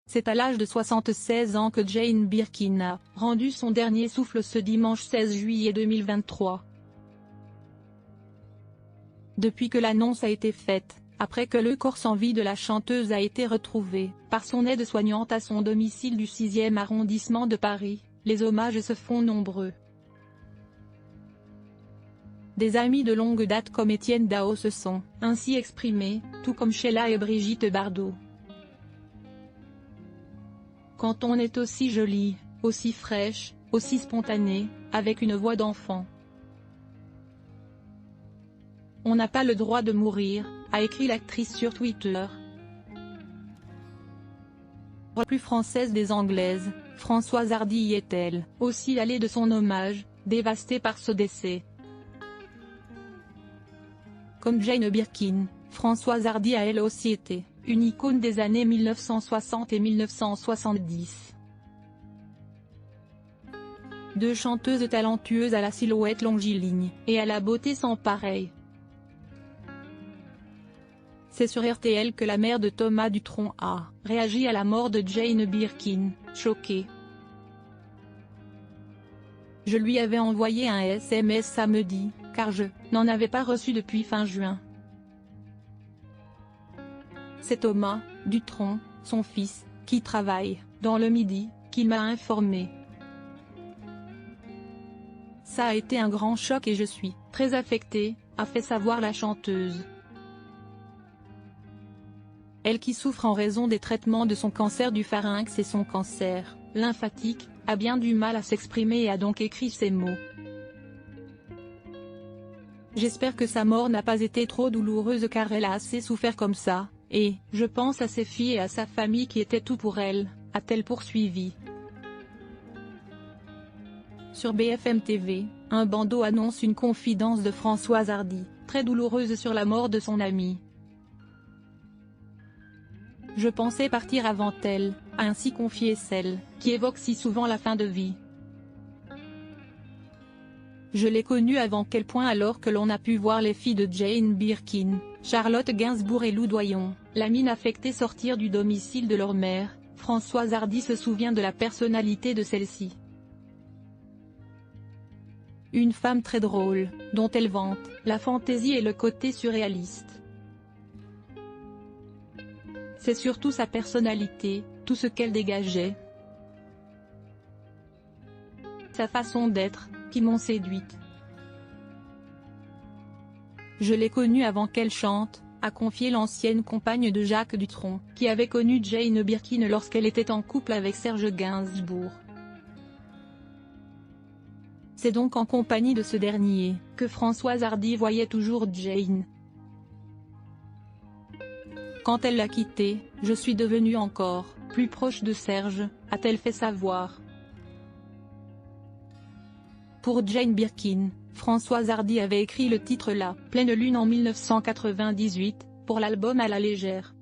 C'est à l'âge de 76 ans que Jane Birkin a rendu son dernier souffle ce dimanche 16 juillet 2023. Depuis que l'annonce a été faite, après que le corps sans vie de la chanteuse a été retrouvé par son aide-soignante à son domicile du 6e arrondissement de Paris, les hommages se font nombreux. Des amis de longue date comme Étienne Dao se sont ainsi exprimés, tout comme Sheila et Brigitte Bardot. Quand on est aussi jolie, aussi fraîche, aussi spontanée, avec une voix d'enfant. On n'a pas le droit de mourir, a écrit l'actrice sur Twitter. La plus française des Anglaises, Françoise Hardy y est-elle aussi allée de son hommage, dévastée par ce décès. Comme Jane Birkin, Françoise Hardy a elle aussi été une icône des années 1960 et 1970. Deux chanteuses talentueuses à la silhouette longiligne et à la beauté sans pareille. C'est sur RTL que la mère de Thomas Dutronc a réagi à la mort de Jane Birkin, choquée. Je lui avais envoyé un SMS samedi, car je n'en avais pas reçu depuis fin juin. C'est Thomas Dutronc, son fils, qui travaille dans le Midi, qui m'a informé. Ça a été un grand choc et je suis très affectée, a fait savoir la chanteuse. Elle qui souffre en raison des traitements de son cancer du pharynx et son cancer lymphatique, a bien du mal à s'exprimer et a donc écrit ces mots. J'espère que sa mort n'a pas été trop douloureuse car elle a assez souffert comme ça, et je pense à ses filles et à sa famille qui étaient tout pour elle, a-t-elle poursuivi. Sur BFM TV, un bandeau annonce une confidence de Françoise Hardy, très douloureuse sur la mort de son amie. Je pensais partir avant elle, a ainsi confié celle qui évoque si souvent la fin de vie. Je l'ai connue avant quel point alors que l'on a pu voir les filles de Jane Birkin, Charlotte Gainsbourg et Lou Doyon, la mine affectée sortir du domicile de leur mère. Françoise Hardy se souvient de la personnalité de celle-ci. Une femme très drôle, dont elle vante la fantaisie et le côté surréaliste. C'est surtout sa personnalité, tout ce qu'elle dégageait. Sa façon d'être, qui m'ont séduite. Je l'ai connue avant qu'elle chante, a confié l'ancienne compagne de Jacques Dutronc, qui avait connu Jane Birkin lorsqu'elle était en couple avec Serge Gainsbourg. C'est donc en compagnie de ce dernier, que Françoise Hardy voyait toujours Jane. Quand elle l'a quitté, je suis devenue encore plus proche de Serge, a-t-elle fait savoir. Pour Jane Birkin, Françoise Hardy avait écrit le titre La Pleine Lune en 1998, pour l'album À la légère.